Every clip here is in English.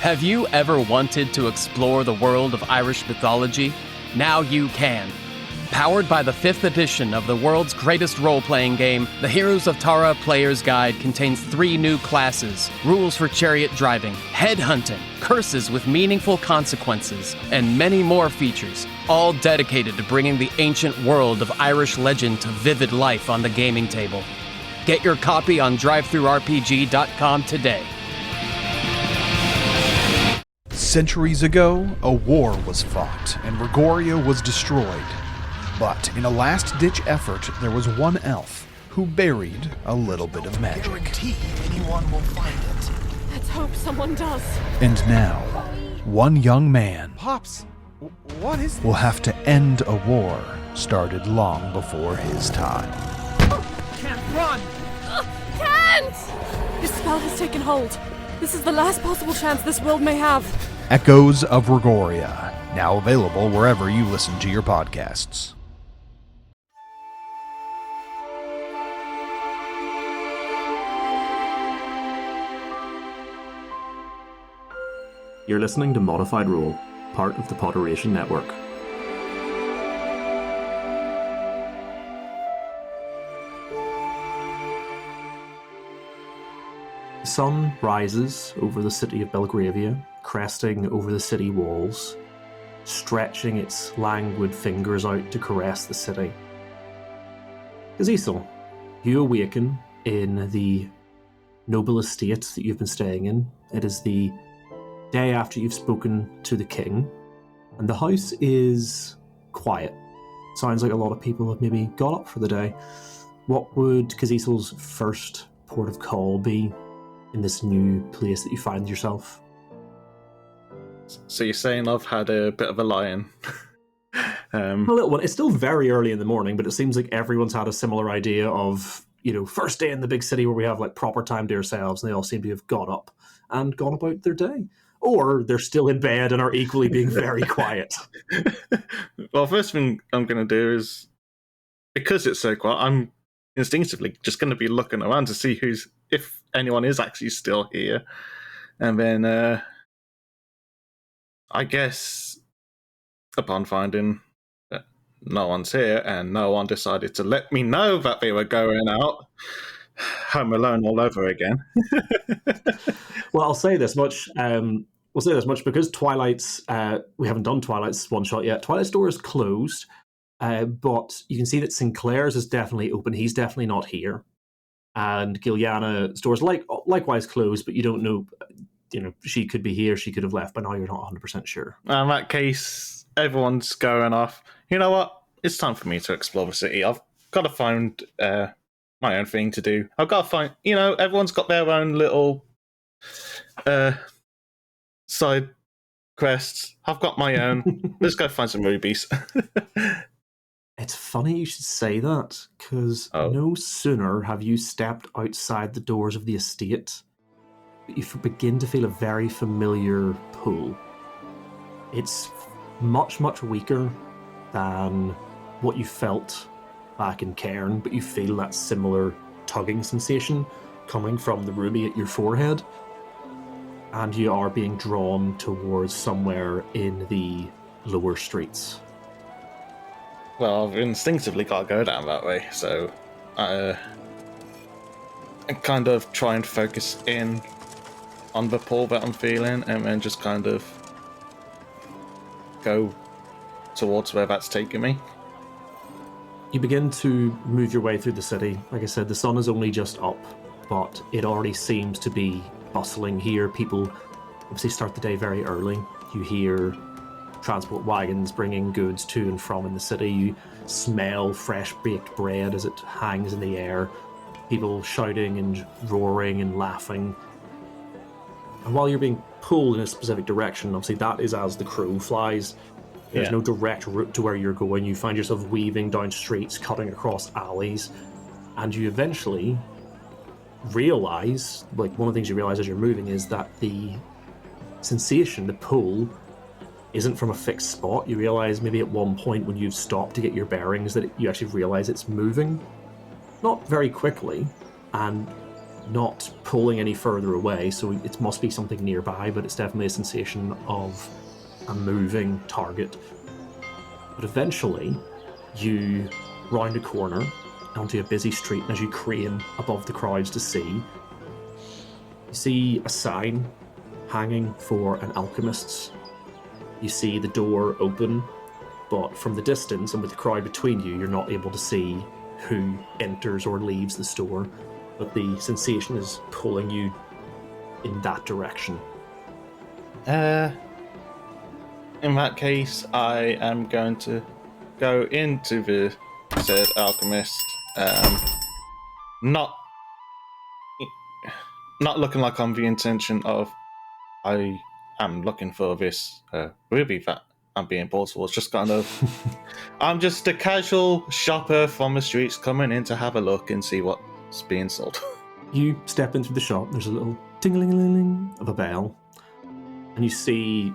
Have you ever wanted to explore the world of Irish mythology? Now you can. Powered by the 5th edition of the world's greatest role-playing game, the Heroes of Tara Player's Guide contains 3 new classes, rules for chariot driving, headhunting, curses with meaningful consequences, and many more features, all dedicated to bringing the ancient world of Irish legend to vivid life on the gaming table. Get your copy on drivethrurpg.com today. Centuries ago, a war was fought, and Rigoria was destroyed. But in a last-ditch effort, there was one elf who buried a little bit of magic. Guarantee anyone will find it. Let's hope someone does. And now, one young man Pops, what is this? will have to end a war started long before his time. Can't run! Can't! His spell has taken hold. This is the last possible chance this world may have. Echoes of Rigoria, now available wherever you listen to your podcasts. You're listening to ModifedRoll, part of the Potteration Network. The sun rises over the city of Belgravia, cresting over the city walls, stretching its languid fingers out to caress the city. Kazisel, you awaken in the noble estate that you've been staying in. It is the day after you've spoken to the king, and the house is quiet. Sounds like a lot of people have maybe got up for the day. What would Kazisel's first port of call be in this new place that you find yourself? So you're saying I've had a bit of a lie-in? A little one. It's still very early in the morning, but it seems like everyone's had a similar idea of, first day in the big city where we have like proper time to ourselves, and they all seem to have got up and gone about their day. Or they're still in bed and are equally being very quiet. Well, first thing I'm going to do is, because it's so quiet, I'm instinctively just going to be looking around to see if anyone is actually still here. And then, I guess, upon finding that no one's here and no one decided to let me know that they were going out, home alone all over again. Well, I'll say this much. Because Twilight's, we haven't done Twilight's one shot yet. Twilight's door is closed, but you can see that Sinclair's is definitely open. He's definitely not here. And Giliana's door is likewise closed, but you don't know, she could be here, she could have left, but now you're not 100% sure. In that case, everyone's going off. You know what? It's time for me to explore the city. I've got to find my own thing to do. I've got to find, everyone's got their own little side quests. I've got my own. Let's go find some rubies. It's funny you should say that, because no sooner have you stepped outside the doors of the estate, but you begin to feel a very familiar pull. It's much, much weaker than what you felt back in Cairn, but you feel that similar tugging sensation coming from the ruby at your forehead, and you are being drawn towards somewhere in the lower streets. Well, I've instinctively got to go down that way, so I kind of try and focus in on the pull that I'm feeling, and then just kind of go towards where that's taking me. You begin to move your way through the city. Like I said, the sun is only just up, but it already seems to be bustling here. People obviously start the day very early. You hear transport wagons bringing goods to and from in the city. You smell fresh baked bread as it hangs in the air. People shouting and roaring and laughing. And while you're being pulled in a specific direction, obviously that is as the crow flies. There's no direct route to where you're going. You find yourself weaving down streets, cutting across alleys, and you eventually realize, one of the things you realize as you're moving is that the sensation, the pull, isn't from a fixed spot. You realize maybe at one point when you've stopped to get your bearings that you actually realize it's moving. Not very quickly, and not pulling any further away, so it must be something nearby, but it's definitely a sensation of a moving target. But eventually, you round a corner onto a busy street, and as you crane above the crowds to see, you see a sign hanging for an alchemist's. You see the door open, but from the distance and with the crowd between you, you're not able to see who enters or leaves the store, but the sensation is pulling you in that direction. In that case, I am going to go into the said alchemist, not looking like I'm the intention of I am looking for this ruby that I'm being bought for. It's just kind of I'm just a casual shopper from the streets coming in to have a look and see what's being sold. You step into the shop, there's a little ting-a-ling-a-ling of a bell, and you see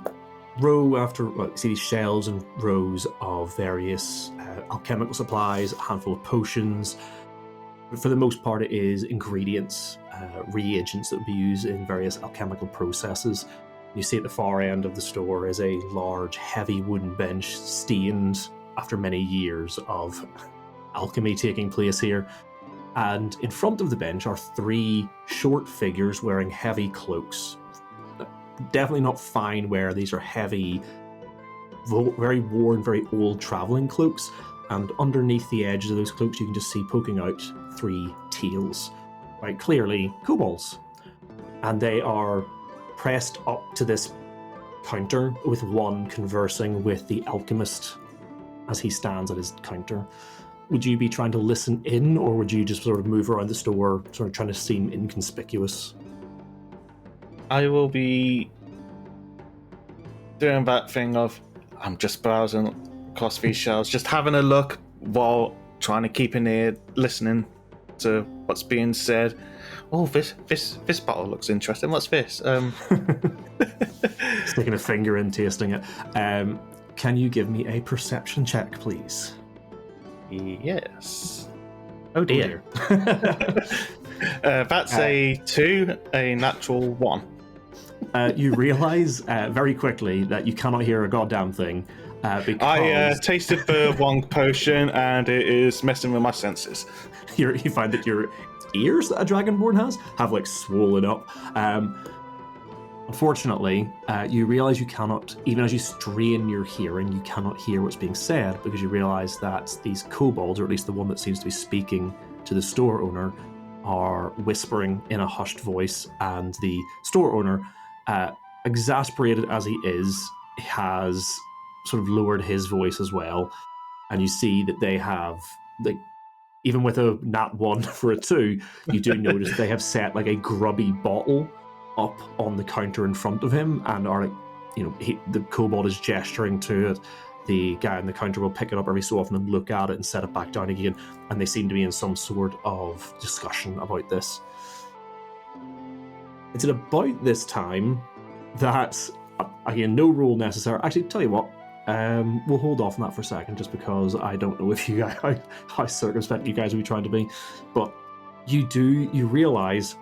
you see these shelves and rows of various alchemical supplies, a handful of potions. But for the most part, it is ingredients, reagents that would be used in various alchemical processes. You see at the far end of the store is a large, heavy wooden bench stained after many years of alchemy taking place here. And in front of the bench are 3 short figures wearing heavy cloaks. Definitely not fine wear. These are heavy, very worn, very old traveling cloaks. And underneath the edges of those cloaks, you can just see poking out 3 tails. Right, clearly kobolds. And they are pressed up to this counter, with one conversing with the alchemist as he stands at his counter. Would you be trying to listen in, or would you just sort of move around the store, sort of trying to seem inconspicuous? I will be doing that thing of I'm just browsing across these shelves, just having a look while trying to keep an ear, listening to what's being said. Oh, this bottle looks interesting. What's this? Sticking a finger in, tasting it. Can you give me a perception check, please? Yes. Oh dear. That's a 2, a natural 1. You realise very quickly that you cannot hear a goddamn thing. Because I tasted the wrong potion and it is messing with my senses. you find that your ears that a dragonborn has have like swollen up. Unfortunately, you realise you cannot, even as you strain your hearing, you cannot hear what's being said, because you realise that these kobolds, or at least the one that seems to be speaking to the store owner, are whispering in a hushed voice, and the store owner, exasperated as he is, has sort of lowered his voice as well. And you see that they have, like, even with a nat 1 for a 2, you do notice they have set like a grubby bottle up on the counter in front of him, and are like, the kobold is gesturing to it. The guy on the counter will pick it up every so often and look at it and set it back down again, and they seem to be in some sort of discussion about this. It's at about this time that, again, no rule necessary. Actually, tell you what, we'll hold off on that for a second, just because I don't know if you guys, how circumspect you guys will be trying to be. But you realise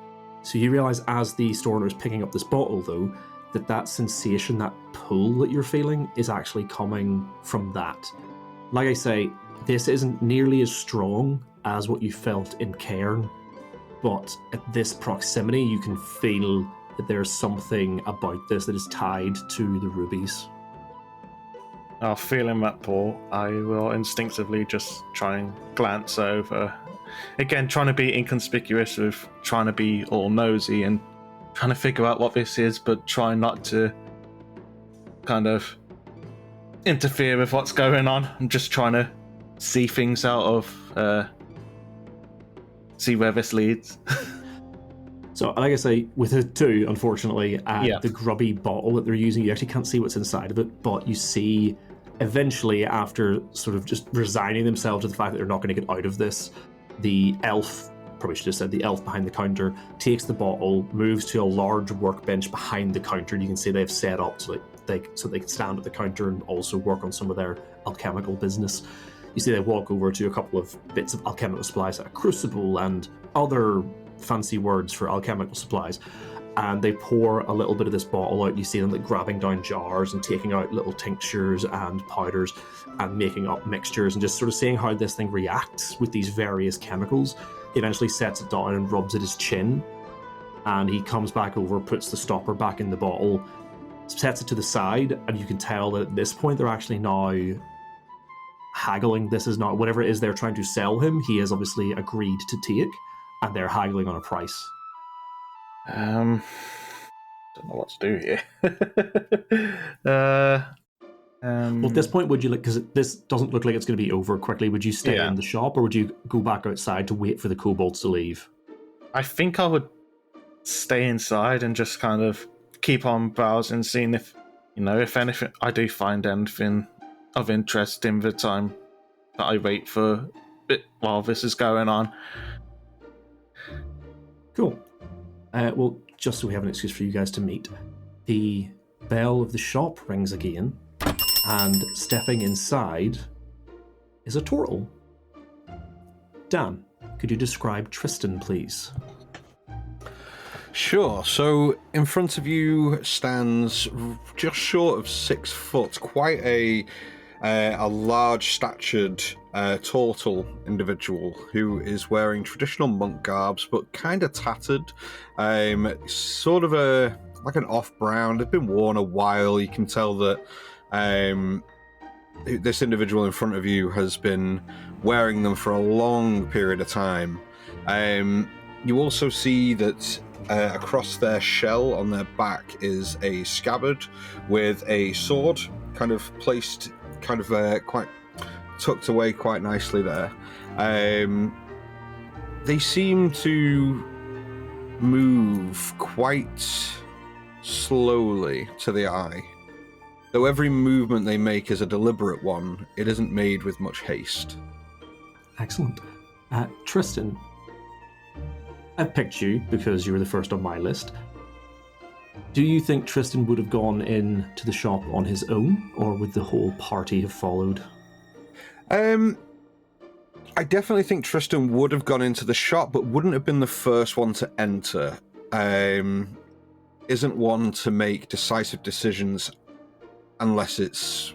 as the store owner is picking up this bottle, though, that sensation, that pull that you're feeling, is actually coming from that. Like I say, this isn't nearly as strong as what you felt in Cairn, but at this proximity, you can feel that there's something about this that is tied to the rubies. Feeling that pull, I will instinctively just try and glance over. Again, trying to be inconspicuous with trying to be all nosy and trying to figure out what this is, but trying not to kind of interfere with what's going on. I'm just trying to see things out of, see where this leads. So, like I say, with a 2, unfortunately, the grubby bottle that they're using, you actually can't see what's inside of it, but you see, eventually, after sort of just resigning themselves to the fact that they're not going to get out of this, the elf, probably should have said the elf behind the counter, takes the bottle, moves to a large workbench behind the counter. You can see they've set up so they can stand at the counter and also work on some of their alchemical business. You see they walk over to a couple of bits of alchemical supplies, like a crucible and other fancy words for alchemical supplies. And they pour a little bit of this bottle out, and you see them like grabbing down jars and taking out little tinctures and powders and making up mixtures and just sort of seeing how this thing reacts with these various chemicals. He eventually sets it down and rubs at his chin, and he comes back over, puts the stopper back in the bottle, sets it to the side, and you can tell that at this point they're actually now haggling. This is not whatever it is they're trying to sell him, he has obviously agreed to take, and they're haggling on a price. Don't know what to do here. Well, at this point, would you, because this doesn't look like it's going to be over quickly, would you stay in the shop, or would you go back outside to wait for the kobolds to leave? I think I would stay inside and just kind of keep on browsing, seeing if anything, I do find anything of interest in the time that I wait for a bit while this is going on. Cool. Well, just so we have an excuse for you guys to meet, the bell of the shop rings again, and stepping inside is a turtle. Dan, could you describe Tristan, please? Sure. So in front of you stands just short of 6 foot, quite a large-statured turtle individual who is wearing traditional monk garbs, but kind of tattered. Sort of like an off-brown. They've been worn a while. You can tell that this individual in front of you has been wearing them for a long period of time. You also see that across their shell on their back is a scabbard with a sword kind of placed quite tucked away quite nicely there. They seem to move quite slowly to the eye. Though every movement they make is a deliberate one, it isn't made with much haste. Excellent. Tristan, I've picked you because you were the first on my list. Do you think Tristan would have gone in to the shop on his own, or would the whole party have followed? I definitely think Tristan would have gone into the shop, but wouldn't have been the first one to enter. Isn't one to make decisive decisions unless it's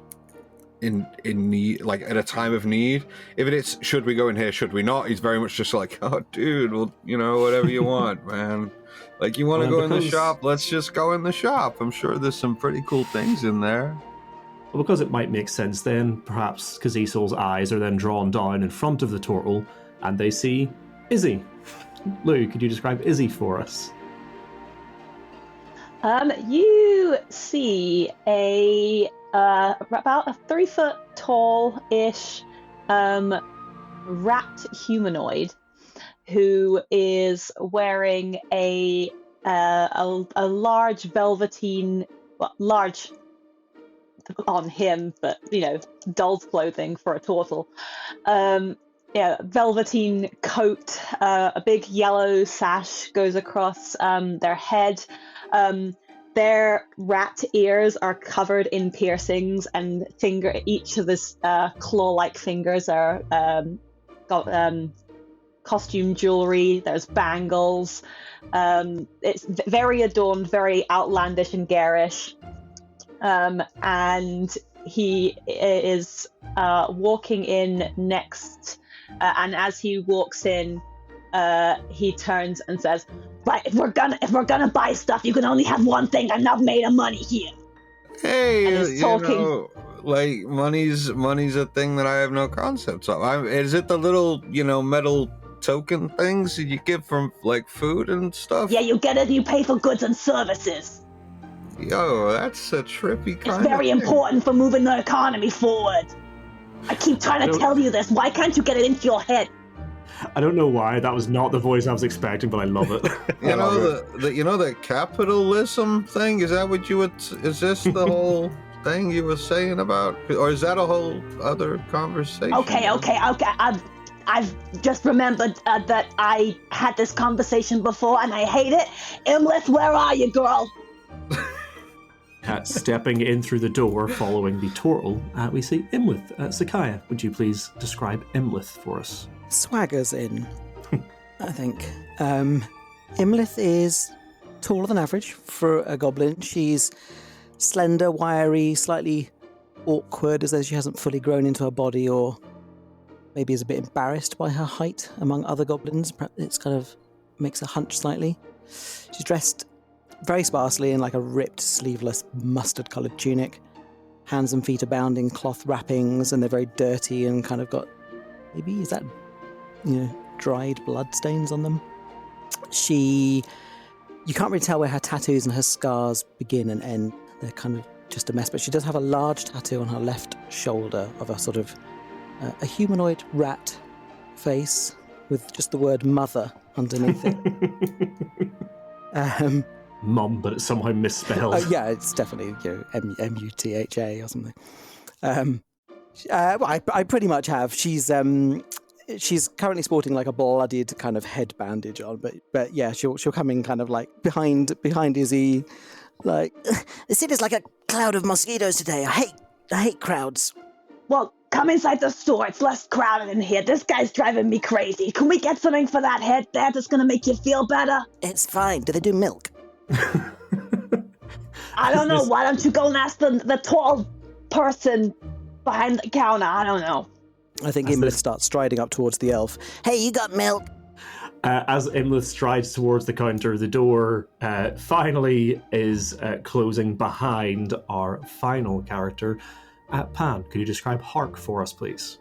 in need, like at a time of need. If it's should we go in here, should we not, he's very much just like, oh dude, well, whatever you want, man. Like, you want to go in the shop, let's just go in the shop. I'm sure there's some pretty cool things in there. Well, because it might make sense then, perhaps Kazisel's eyes are then drawn down in front of the turtle, and they see Izzy. Lou, could you describe Izzy for us? You see about a 3 foot tall-ish rat humanoid who is wearing a large velveteen, well, large on him, but doll's clothing for a turtle. Velveteen coat, a big yellow sash goes across their head. Their rat ears are covered in piercings, and each of his claw-like fingers are got costume jewelry. There's bangles. It's very adorned, very outlandish and garish. And he is walking in next, and as he walks in, he turns and says, "Right, if we're gonna buy stuff, you can only have one thing. I'm not made of money here." Hey, and he's talking. Like money's a thing that I have no concept of. Is it the little metal token things that you get from like food and stuff? Yeah, you get it. You pay for goods and services. Yo, that's a trippy kind. It's very of thing. important for moving the economy forward. I keep trying to tell you this. Why can't you get it into your head? I don't know why. That was not the voice I was expecting, but I love it. the capitalism thing. Is that what you would? Is this the whole thing you were saying about, or is that a whole other conversation? Okay. I've just remembered that I had this conversation before, and I hate it. Imlith, where are you, girl? Stepping in through the door, following the turtle, we see Imlith. Sakaya, would you please describe Imlith for us? Swaggers in. I think. Imlith is taller than average for a goblin. She's slender, wiry, slightly awkward, as though she hasn't fully grown into her body, or maybe is a bit embarrassed by her height among other goblins. It's kind of makes her hunch slightly. She's dressed very sparsely in like a ripped, sleeveless, mustard-coloured tunic. Hands and feet are bound in cloth wrappings, and they're very dirty and kind of got, maybe, is that, dried blood stains on them? You can't really tell where her tattoos and her scars begin and end. They're kind of just a mess, but she does have a large tattoo on her left shoulder of a sort of a humanoid rat face with just the word mother underneath it. Mum, but it's somehow misspelled. Yeah, it's definitely M-U-T-H-A or something. I pretty much have. She's currently sporting like a bloodied kind of head bandage on, but yeah, she'll come in kind of like behind Izzy, like the city's like a cloud of mosquitoes today. I hate crowds. Well, come inside the store. It's less crowded in here. This guy's driving me crazy. Can we get something for that head there that's going to make you feel better? It's fine. Do they do milk? I don't know. Why don't you go and ask the tall person behind the counter? I don't know. I think Imlith starts striding up towards the elf. Hey, you got milk? As Imlith strides towards the counter, the door finally is closing behind our final character. Pan, could you describe Hark for us, please?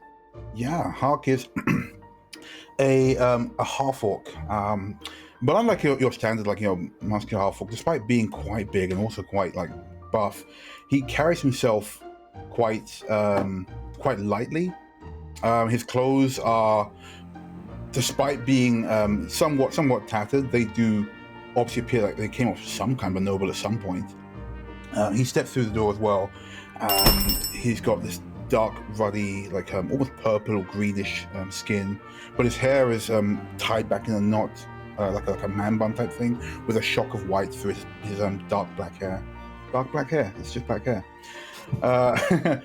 Yeah, Hark is a half-orc. But unlike your standard, muscular half-orc, despite being quite big and also quite, buff, he carries himself quite lightly. His clothes are, despite being somewhat tattered, they do obviously appear like they came off some kind of a noble at some point. He steps through the door as well. He's got this dark, ruddy, almost purple or greenish skin, but his hair is tied back in a knot, like a man bun type thing, with a shock of white through his dark black hair. Dark black hair. It's just black hair. But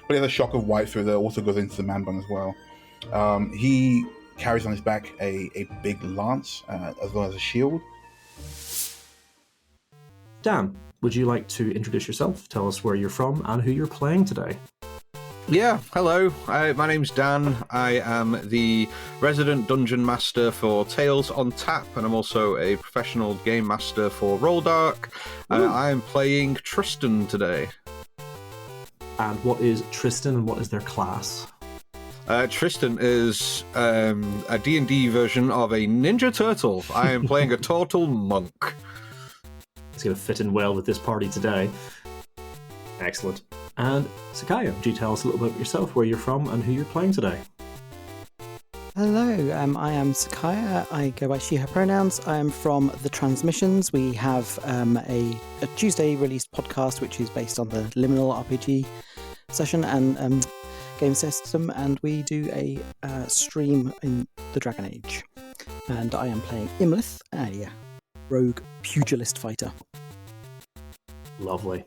he has a shock of white through it that also goes into the man bun as well. He carries on his back a big lance, as well as a shield. Dan, would you like to introduce yourself, tell us where you're from and who you're playing today? Yeah, hello. My name's Dan. I am the resident dungeon master for Tales on Tap, and I'm also a professional game master for Roll Dark. I am playing Tristan today. And what is Tristan and what is their class? Tristan is a D&D version of a Ninja Turtle. I am playing a turtle monk. It's going to fit in well with this party today. Excellent. And Sakaya, would you tell us a little bit about yourself, where you're from, and who you're playing today? Hello, I am Sakaya. I go by she, her pronouns. I am from The Transmissions. We have a Tuesday released podcast, which is based on the Liminal RPG session and game system, and we do a stream in the Dragon Age. And I am playing Imlith, a rogue pugilist fighter. Lovely.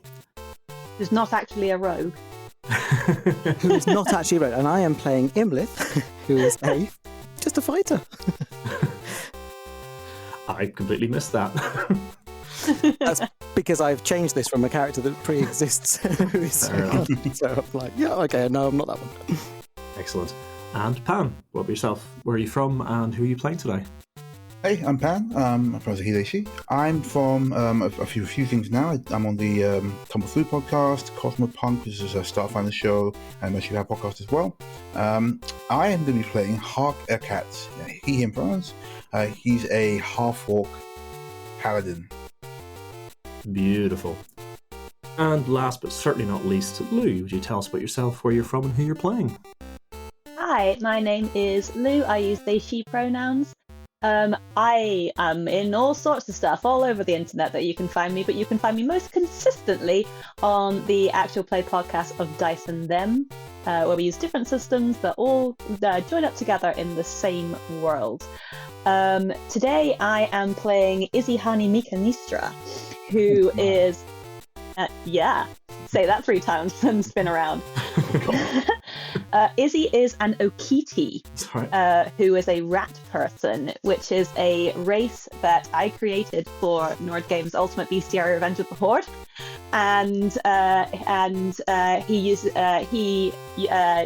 Who's not actually a rogue. Who is not actually a rogue. And I am playing Imlith, who is just a fighter. I completely missed that. That's because I've changed this from a character that pre-exists. So I'm like, yeah, okay, no, I'm not that one. Excellent. And Pan, what about yourself? Where are you from and who are you playing today? Hey, I'm Pan. I'm from Hideshi. I'm from a few things now. I'm on the Tumble Through podcast, Cosmopunk, which is a Starfinder show, and I should have a podcast as well. I am going to be playing Hark Erkat. He, him pronouns. He's a half-orc paladin. Beautiful. And last but certainly not least, Lou, would you tell us about yourself, where you're from, and who you're playing? Hi, my name is Lou. I use they, she pronouns. I am in all sorts of stuff all over the internet that you can find me, but you can find me most consistently on the Actual Play podcast of Dice and Them, where we use different systems that all join up together in the same world. Today I am playing Izihani Mikanistra, who is... say that 3 times and spin around. Izzy is an Okiti, who is a rat person, which is a race that I created for Nord Games Ultimate Bestiary Revenge of the Horde, and he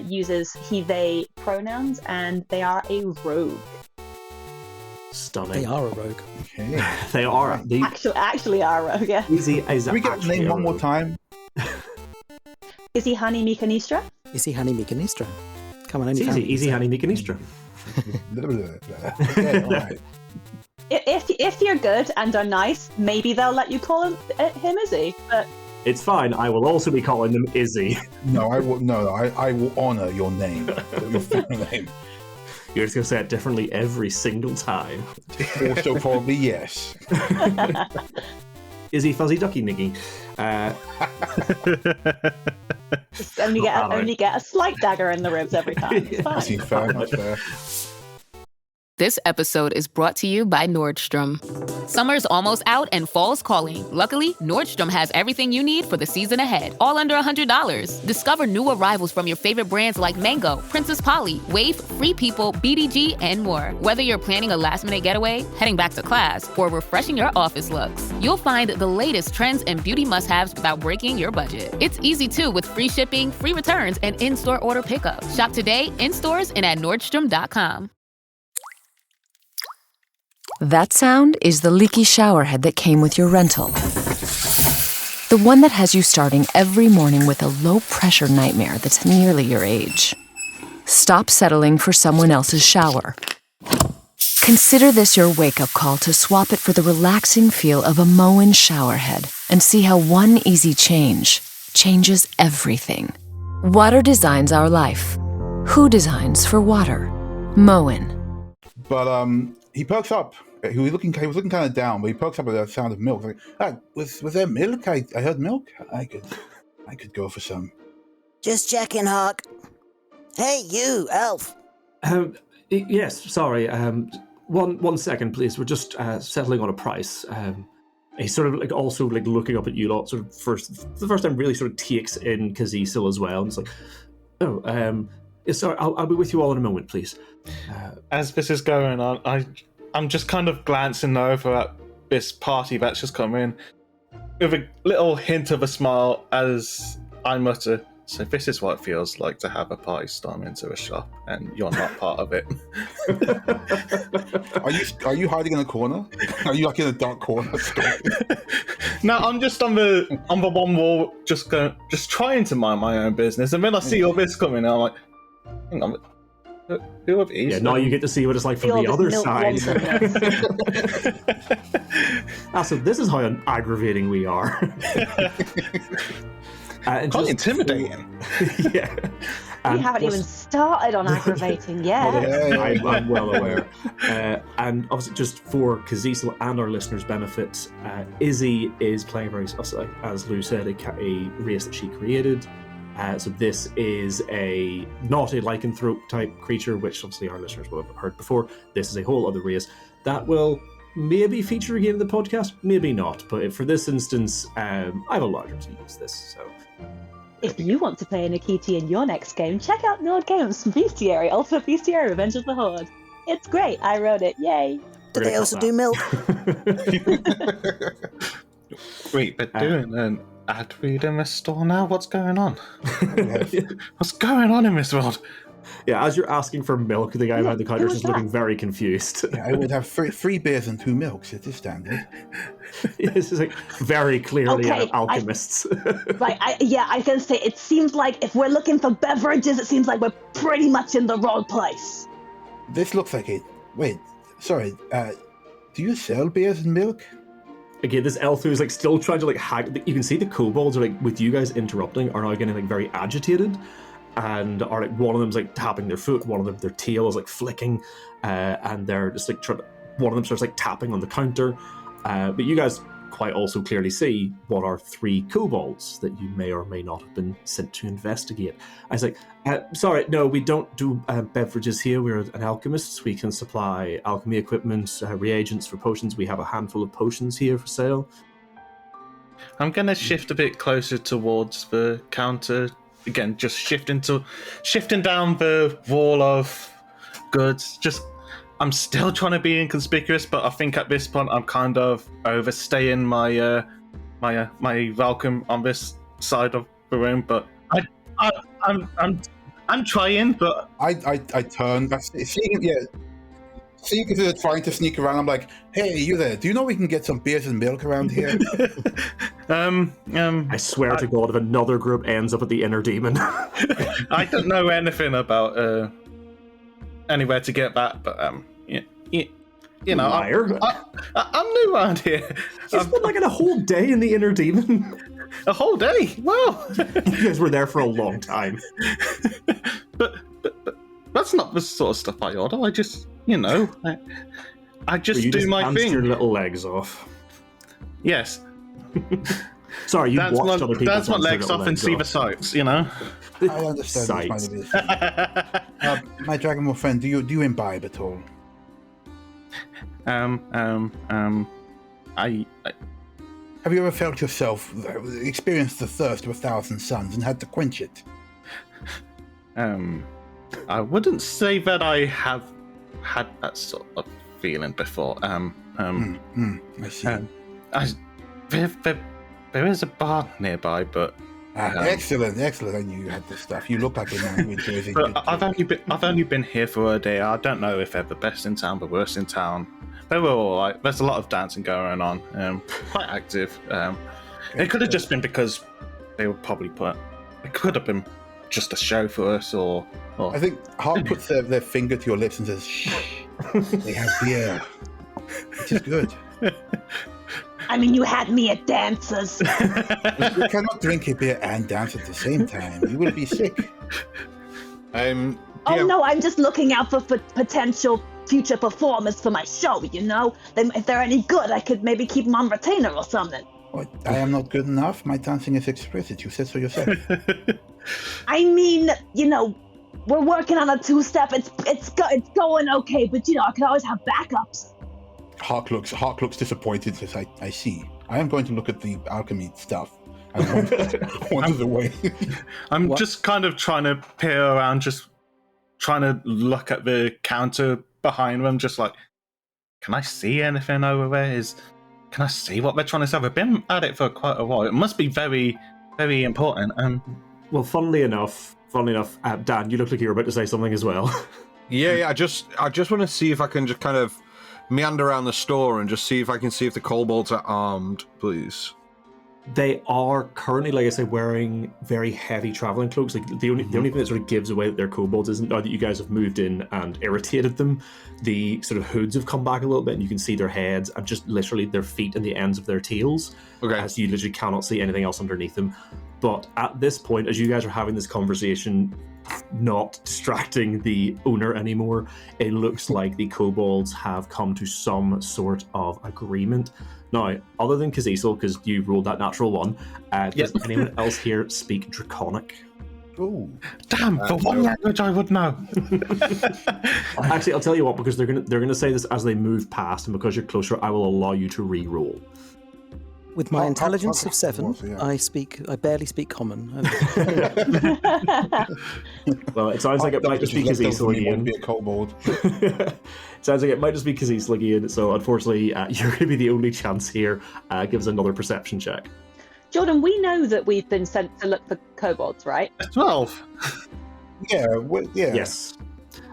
uses he/they pronouns, and they are a rogue. Stunning. They are a rogue. Okay. They are. They Actually are a rogue. Yeah. Izzy is Can we get the actually name a one more rogue. time? Izzy Hani Mikanistra. Izzy Hani Mikanistra. Come on, It's only easy. Easy, honey, Mikanistra. Okay, all right. If you're good and are nice, maybe they'll let you call him Izzy. But It's fine. I will also be calling them Izzy. No, I will. No, I will honor your name. Your full name. You're just going to say it differently every single time. Also, probably yes. Izzy Fuzzy Ducky Niggy. just only get a slight dagger in the ribs every time. It's fine. Seems fair. That's fair. This episode is brought to you by Nordstrom. Summer's almost out and fall's calling. Luckily, Nordstrom has everything you need for the season ahead, all under $100. Discover new arrivals from your favorite brands like Mango, Princess Polly, Wave, Free People, BDG, and more. Whether you're planning a last-minute getaway, heading back to class, or refreshing your office looks, you'll find the latest trends and beauty must-haves without breaking your budget. It's easy, too, with free shipping, free returns, and in-store order pickup. Shop today, in stores, and at Nordstrom.com. That sound is the leaky shower head that came with your rental. The one that has you starting every morning with a low-pressure nightmare that's nearly your age. Stop settling for someone else's shower. Consider this your wake-up call to swap it for the relaxing feel of a Moen shower head and see how one easy change changes everything. Water designs our life. Who designs for water? Moen. But he perks up. He was looking kind of down, but he perks up at the sound of milk. Like, was there milk? I heard milk. I could go for some. Just checking, Hawk. Hey, you, elf. Yes, sorry. One second, please. We're just settling on a price. He's sort of like also like looking up at you lot. Sort of the first time really sort of takes in Kazisel as well, and it's like, sorry. I'll be with you all in a moment, please. As this is going on, I'm just kind of glancing over at this party that's just come in with a little hint of a smile as I mutter, so this is what it feels like to have a party storm into a shop and you're not part of it. Are you hiding in a corner? Are you like in a dark corner? No, I'm just on the one wall, just trying to mind my own business, and then I see all this coming, and I'm like, hang on, who are these? Yeah, now you get to see what it's like from the other side. So this is how aggravating we are. Quite intimidating. Yeah. We haven't even started on aggravating yet. I'm well aware. And obviously, just for Kazisel and our listeners' benefit, Izzy is playing very, as Lou said, a race that she created. So this is not a lycanthrope type creature, which obviously our listeners will have heard before. This is a whole other race that will maybe feature again in the podcast, maybe not. But for this instance, I have allowed her to use this. So, if you want to play an Akiti in your next game, check out Nord Games Bestiary, Ultimate Bestiary Revenge of the Horde. It's great. I wrote it. Yay. Did they also do milk? Wait, but doing an ad read in this store now? What's going on? What's going on in this world? Yeah, as you're asking for milk, the guy behind the counter is just looking very confused. Yeah, I would have three beers and 2 milks. It is standard. This is like very clearly alchemists. I can say it seems like if we're looking for beverages, it seems like we're pretty much in the wrong place. This looks like it. Wait, sorry. Do you sell beers and milk? Again, this elf who's like still trying to like hack. You can see the kobolds are like with you guys interrupting are now getting like very agitated, and are like one of them's like tapping their foot, one of them their tail is like flicking, and they're just like one of them starts like tapping on the counter. But you guys quite also clearly see what are 3 kobolds that you may or may not have been sent to investigate. I was like, sorry, no, we don't do beverages here. We're an alchemist. We can supply alchemy equipment, reagents for potions. We have a handful of potions here for sale. I'm going to shift a bit closer towards the counter again, just shifting down the wall of goods. Just, I'm still trying to be inconspicuous, but I think at this point I'm kind of overstaying my my welcome on this side of the room. But I'm trying, but I turn. Seeing as they're trying to sneak around, I'm like, "Hey, you there? Do you know we can get some beers and milk around here?" I swear to God, if another group ends up at the Inner Demon. I don't know anything about anywhere to get that, but you know, I'm new around here. You spent like a whole day in the Inner Demon. A whole day? Wow. You guys were there for a long time. But that's not the sort of stuff I order. I just, I just do my thing. Your little legs off. Yes. Sorry, that's watched other people. That's what legs off and see the sights, I understand. Sights. My Dragonborn friend, do you imbibe at all? Have you ever felt yourself experienced the thirst of 1,000 suns and had to quench it? I wouldn't say that I have had that sort of feeling before. I see. There is a bar nearby, but excellent. I knew you had this stuff. You look like a man who enjoys it. But I've only been here for a day. I don't know if they're the best in town, the worst in town. They were all right. There's a lot of dancing going on. Quite active. It could have just been because they were probably it could have been just a show for us, or... I think Hart puts their finger to your lips and says, "Shh, they have beer," which is good. I mean, you had me at dances. You cannot drink a beer and dance at the same time. You will be sick. No, I'm just looking out for potential future performers for my show, If they're any good, I could maybe keep them on retainer or something. What? I am not good enough? My dancing is explicit. You said so yourself. I mean, we're working on a two-step. It's going okay, but I could always have backups. Hawk looks disappointed. Says, "I see. I am going to look at the alchemy stuff." I wanted away. I'm just kind of trying to peer around, just trying to look at the counter behind them, just like, can I see anything over there? Can I see what they're trying to sell? I've been at it for quite a while. It must be very, very important. Well, funnily enough, Dan, you look like you're about to say something as well. Yeah. I just want to see if I can just kind of meander around the store and just see if I can see if the kobolds are armed, please. They are currently, like I said, wearing very heavy traveling cloaks. Like the only thing that sort of gives away that they're kobolds isn't now that you guys have moved in and irritated them. The sort of hoods have come back a little bit, and you can see their heads and just literally their feet and the ends of their tails. Okay. So you literally cannot see anything else underneath them. But at this point, as you guys are having this conversation, not distracting the owner anymore, it looks like the kobolds have come to some sort of agreement. Now, other than Kazisel, because you rolled that natural one, does anyone else here speak Draconic? Oh, damn! The one language I would know. Actually, I'll tell you what, because they're gonna say this as they move past, and because you're closer, I will allow you to re-roll. With my intelligence of 7, I barely speak Common. Well, it sounds like it might just be Kazisel again. Be a kobold. Sounds like it might just be Kazisel again. So unfortunately, you're going to be the only chance here. Give us another perception check. Jordan, we know that we've been sent to look for kobolds, right? 12. Yeah. Yes.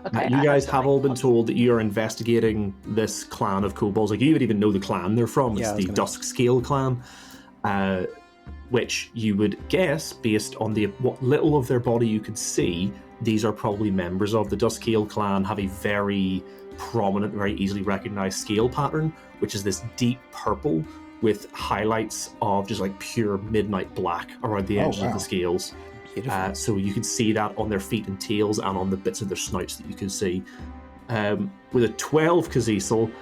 Okay, you guys have all been told that you are investigating this clan of kobolds. Like, you would even know the clan they're from. It's the Duskscale clan, which you would guess, based on what little of their body you could see, these are probably members of the Duskscale clan. Have a very prominent, very easily recognized scale pattern, which is this deep purple with highlights of just like pure midnight black around the edges of the scales. So you can see that on their feet and tails and on the bits of their snouts that you can see. With a 12 Kazisel,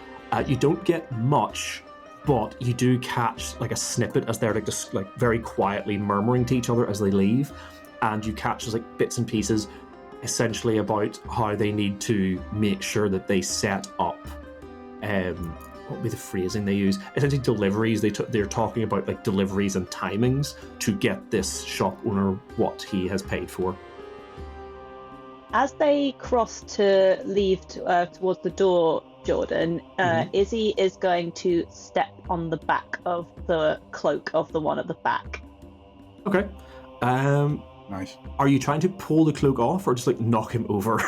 you don't get much, but you do catch like a snippet as they're just very quietly murmuring to each other as they leave, and you catch just like bits and pieces essentially about how they need to make sure that they set up what would be the phrasing they use? Essentially deliveries. They're talking about like deliveries and timings to get this shop owner what he has paid for. As they cross to leave towards the door, Jordan, Izzy is going to step on the back of the cloak of the one at the back. Okay. Nice. Are you trying to pull the cloak off or just like knock him over?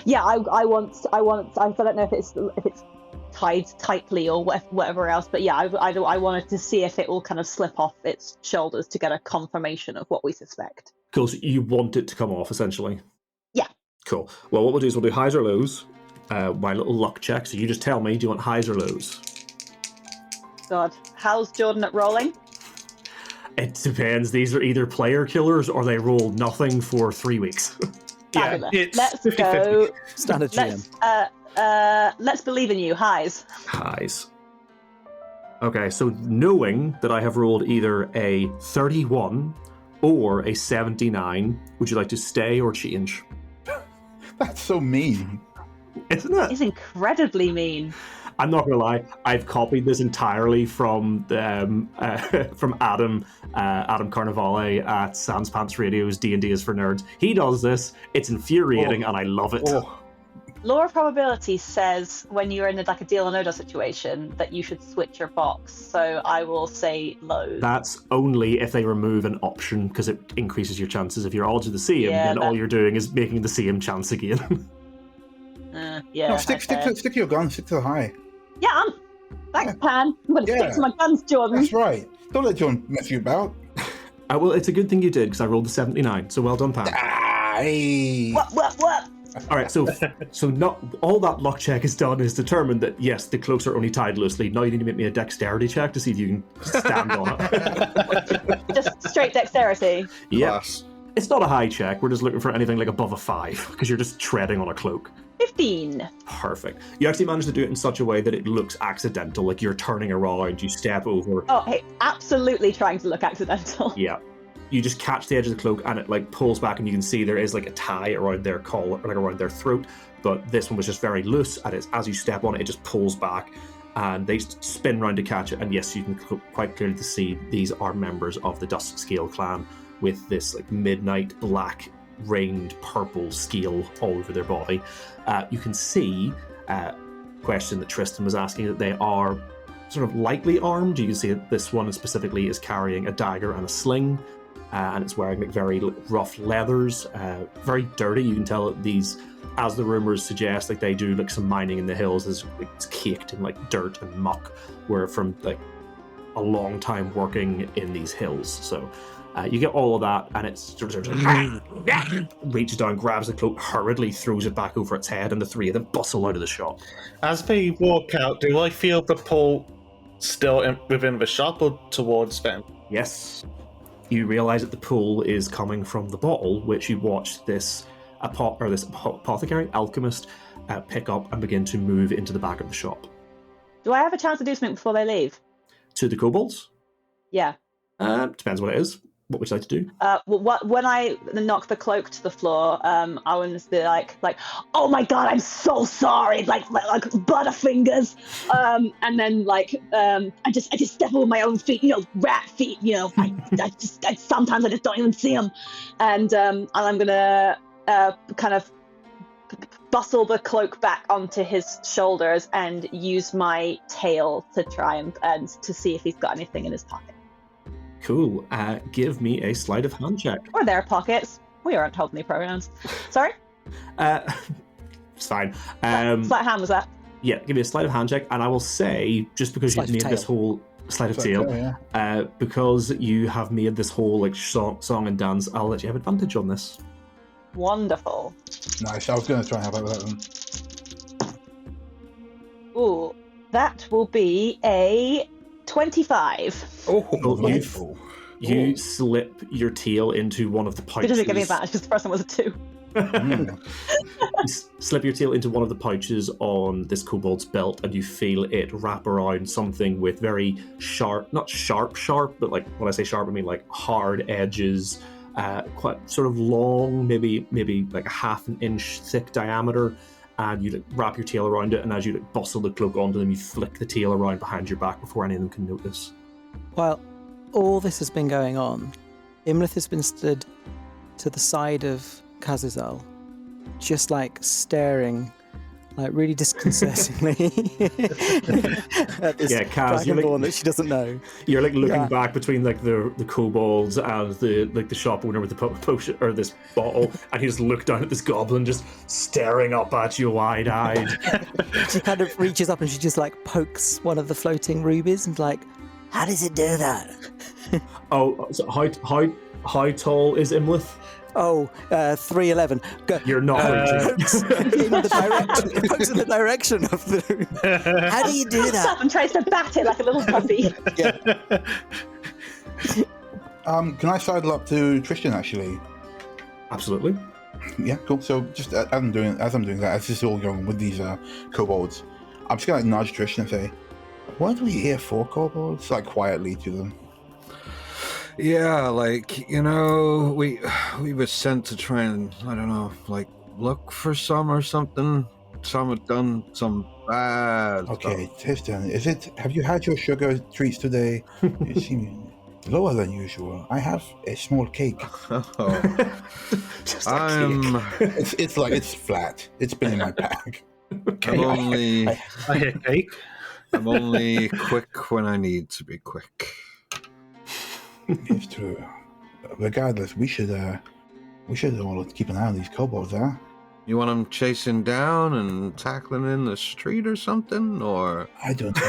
Yeah, I don't know if it's tied tightly or whatever else, but yeah, I wanted to see if it will kind of slip off its shoulders to get a confirmation of what we suspect. Cool, so you want it to come off, essentially? Yeah. Cool. Well, what we'll do is we'll do highs or lows. My little luck check, so you just tell me, do you want highs or lows? God, how's Jordan at rolling? It depends. These are either player killers or they roll nothing for 3 weeks. Fabulous. It's Let's 50-50. go. Standard GM. Let's believe in you. Highs. Highs. Okay, so knowing that I have rolled either a 31 or a 79, would you like to stay or change? That's so mean. Isn't it? It's incredibly mean. I'm not gonna lie. I've copied this entirely from Adam Carnivale at Sans Pants Radio's D&D is for Nerds. He does this. It's infuriating, and I love it. Law of probability says when you're in a deal or no deal situation that you should switch your box. So I will say lows. That's only if they remove an option because it increases your chances. If you're odds of the same, then all you're doing is making the same chance again. Yeah. No, stick to your gun. Stick to the high. Yeah, thanks, Pan. I'm going to stick to my guns, Jordan. That's right. Don't let John mess you about. Well, it's a good thing you did because I rolled a 79. So well done, Pan. Aye. What? All right, so not all that luck check is done is determined that yes, the cloaks are only tied loosely. Now you need to make me a dexterity check to see if you can stand on it. Just straight dexterity. Yes. It's not a high check. We're just looking for anything like above a 5 because you're just treading on a cloak. 15. Perfect. You actually managed to do it in such a way that it looks accidental, like you're turning around, you step over. Oh, hey, absolutely trying to look accidental. Yeah. You just catch the edge of the cloak and it like pulls back and you can see there is like a tie around their collar, like around their throat, but this one was just very loose and as you step on it, it just pulls back and they spin round to catch it. And yes, you can quite clearly see these are members of the Dusk Scale clan with this like midnight black rained purple scale all over their body. You can see question that Tristan was asking that they are sort of lightly armed. You can see that this one specifically is carrying a dagger and a sling, and it's wearing like very rough leathers, very dirty. You can tell that these, as the rumors suggest, like they do like some mining in the hills. It's caked in like dirt and muck, where from like a long time working in these hills. So you get all of that, and it sort of reaches down, grabs the cloak, hurriedly throws it back over its head, and the three of them bustle out of the shop. As they walk out, do I feel the pull still within the shop or towards them? Yes. You realise that the pull is coming from the bottle, which you watch this apothecary alchemist pick up and begin to move into the back of the shop. Do I have a chance to do something before they leave? To the kobolds? Yeah. Depends what it is. What would you like to do? When I knock the cloak to the floor, I want to be like, oh my god, I'm so sorry, like Butterfingers, and then I just step over my own feet, rat feet, I sometimes I just don't even see them, and I'm gonna kind of bustle the cloak back onto his shoulders and use my tail to try and to see if he's got anything in his pocket. Cool. Give me a sleight of hand check. Or their pockets. We aren't holding any pronouns. Sorry? It's fine. Sleight of hand was that? Yeah, give me a sleight of hand check, and I will say, just because you've made this whole sleight of tail, because you have made this whole like song and dance, I'll let you have advantage on this. Wonderful. Nice. I was going to try and have that one. Ooh, that will be a 25. You slip your tail into one of the pouches. It doesn't give me advantage because the first one was a 2. You slip your tail into one of the pouches on this kobold's belt, and you feel it wrap around something with very sharp, not sharp, but like when I say sharp, I mean like hard edges, quite sort of long, maybe like a half an inch thick diameter, and you like, wrap your tail around it, and as you like, bustle the cloak onto them, you flick the tail around behind your back before any of them can notice. While all this has been going on, Imlith has been stood to the side of Kazisel, just like staring, like really disconcertingly at this Kaz, you're dragonborn like, that she doesn't know. You're like looking back between like the kobolds and the shop owner with the potion or this bottle, and you just look down at this goblin just staring up at you wide-eyed. She kind of reaches up and she just like pokes one of the floating rubies and like, How does it do that? Oh, so how tall is Imlith? 3'11". You're not pokes in the direction of the. How do you do that? And tries to bat it like a little puppy. Can I sidle up to Tristan actually? Absolutely. Yeah, cool. So just as I'm doing that, as this is all going with these kobolds, I'm just gonna nudge Tristan and say, "Weren't we here for kobolds?" Like quietly to them. Yeah, like, you know, we were sent to try and, I don't know, like, look for some or something. Some have done some bad Okay, stuff. Tristan, have you had your sugar treats today? You seem lower than usual. I have a small cake. It's flat. It's been in my bag. I'm only... I hear cake. I'm only quick when I need to be quick. It's true. Regardless, we should all keep an eye on these kobolds, huh? You want them chasing down and tackling in the street or something, or? I don't know.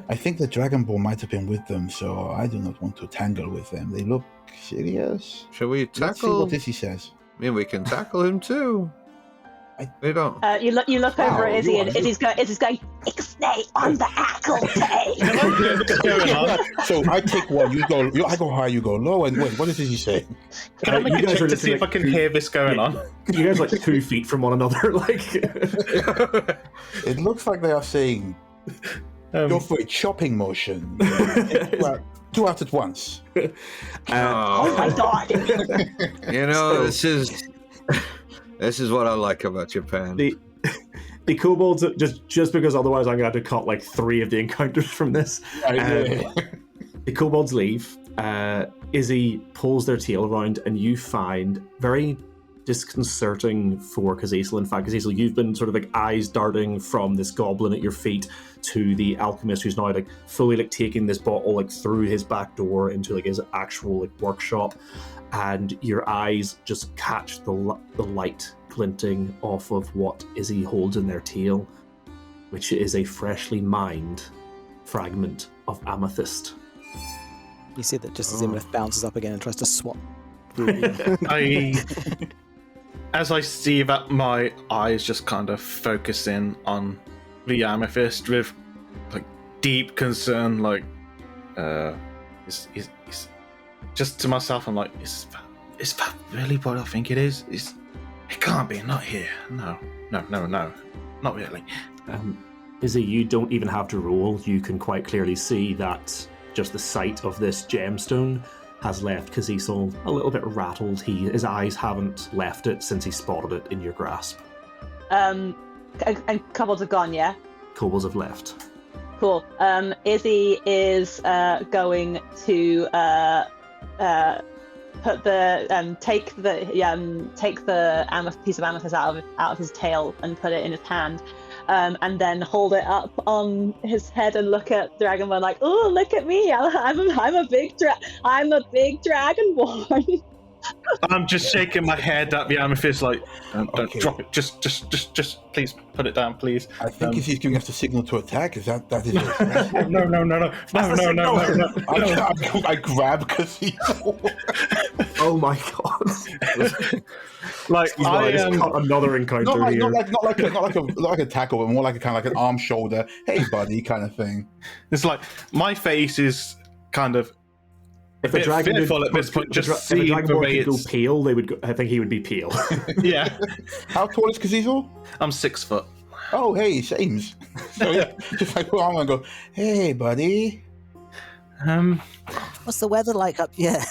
I think the Dragonborn might have been with them, so I do not want to tangle with them. They look serious. Shall we tackle? Let's see what Izzy says. I mean, we can tackle him too. We don't. You look over at Izzy, and Izzy's going, "Ixnay on the ackle So I take one, I go high, you go low, and wait, what is Izzy saying? Can I make a check to see if I can hear this going on? You guys are like 2 feet from one another, like. It looks like they are saying, go for a chopping motion. Two out at once. Oh my god! You know, this is what I like about Japan. The kobolds, just because otherwise I'm going to have to cut like 3 of the encounters from this. The kobolds leave. Izzy pulls their tail around, and you find very disconcerting for Kazisel. In fact, Kazisel, you've been sort of like eyes darting from this goblin at your feet to the alchemist who's now like fully like taking this bottle like through his back door into like his actual like workshop, and your eyes just catch the light glinting off of what Izzy holds in their tail, which is a freshly mined fragment of amethyst. You see that just as Imlith bounces up again and tries to swap. As I see that, my eyes just kind of focus in on the amethyst with like deep concern. Like, is just to myself, I'm like, is that really what I think it is? It can't be. Not here. No, not really. Izzy, you don't even have to roll. You can quite clearly see that just the sight of this gemstone has left Kazisel a little bit rattled. His eyes haven't left it since he spotted it in your grasp. And kobolds have gone, yeah? Kobolds have left. Cool. Izzy is going to put the take the piece of amethyst out of his tail and put it in his hand, and then hold it up on his head and look at Dragonborn like, "Oh, look at me! I'm a big Dragonborn." I'm just shaking my head at the amethyst, like, don't drop it. Just please put it down, please. I think if he's giving us the signal to attack, is that is it? No. I grab Kazisel. Oh my god! Like I cut another encounter here. Not like a tackle, but more like a kind of like an arm shoulder. Hey, buddy, kind of thing. It's like my face is kind of. If a dragon could go pale, I think he would be pale. Yeah. How tall is Kazisel? I'm 6 foot. Oh, hey, same. So yeah, just like put arm and go, hey, buddy. What's the weather like up here?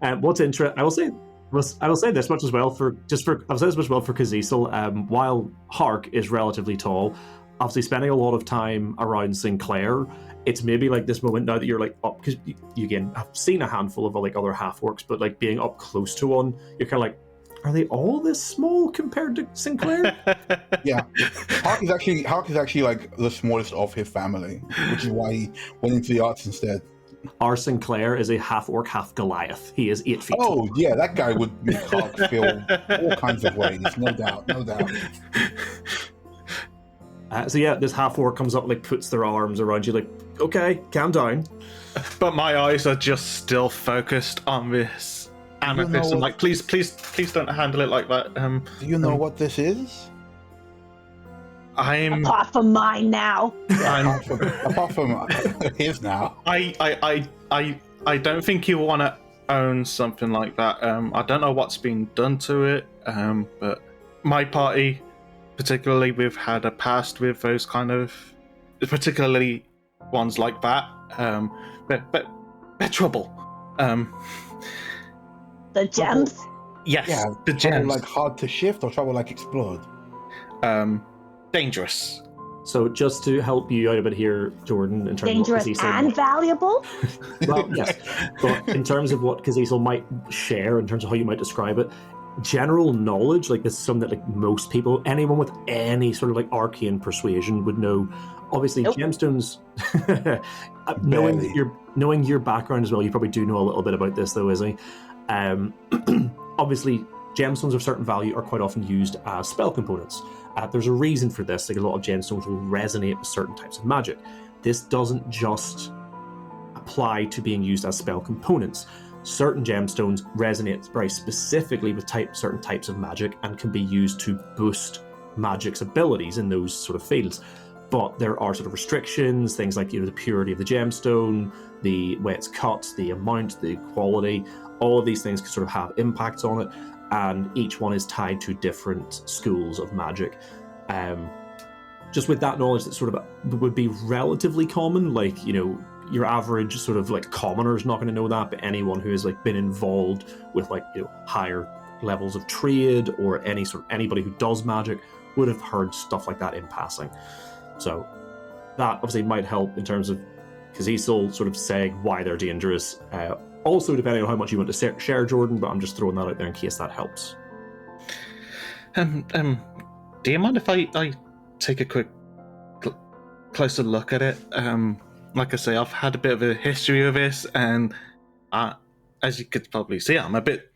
What's interesting, I will say, I will say this much as well I'll say this much as well for Kazisel. While Hark is relatively tall, obviously spending a lot of time around Sinclair, it's maybe like this moment now that you're like up, because you again have seen a handful of like other half orcs, but like being up close to one, you're kind of like, are they all this small compared to Sinclair? Yeah, Hark is actually like the smallest of his family, which is why he went into the arts instead. Our Sinclair is a half orc, half Goliath. He is 8 feet tall. Oh yeah, that guy would make Hark feel all kinds of ways, no doubt. So yeah, this half orc comes up, like puts their arms around you, like, okay, calm down. But my eyes are just still focused on this amethyst. I'm like, please don't handle it like that. Do you know what this is? Apart from mine now. Apart from his now. I don't think you want to own something like that. I don't know what's been done to it. But my party, particularly, we've had a past with those kind of, particularly ones like that. But they're trouble. The gems. Yes, Yeah, the gems. trouble like hard to shift or trouble like explode. Dangerous. So just to help you out a bit here, Jordan, in terms Dangerous of what Kazisel and valuable. well, yes, but in terms of what Kazisel might share, in terms of how you might describe it, general knowledge, like this is something that like most people, anyone with any sort of like arcane persuasion would know. Obviously, gemstones. knowing your background as well, you probably do know a little bit about this, though, Izzy. Obviously, gemstones of certain value are quite often used as spell components. There's a reason for this. Like a lot of gemstones will resonate with certain types of magic. This doesn't just apply to being used as spell components. Certain gemstones resonate very specifically with certain types of magic and can be used to boost magic's abilities in those sort of fields. But there are sort of restrictions, things like the purity of the gemstone, the way it's cut, the amount, the quality. All of these things can sort of have impacts on it, and each one is tied to different schools of magic. Just with that knowledge, that sort of would be relatively common. Like your average sort of like commoner is not going to know that, but anyone who has like been involved with like higher levels of trade or anybody who does magic would have heard stuff like that in passing. So that obviously might help in terms of Kazisel sort of saying why they're dangerous. Also, depending on how much you want to share, Jordan, but I'm just throwing that out there in case that helps. Do you mind if I take a quick closer look at it? Like I say, I've had a bit of a history of this, and as you could probably see, I'm a bit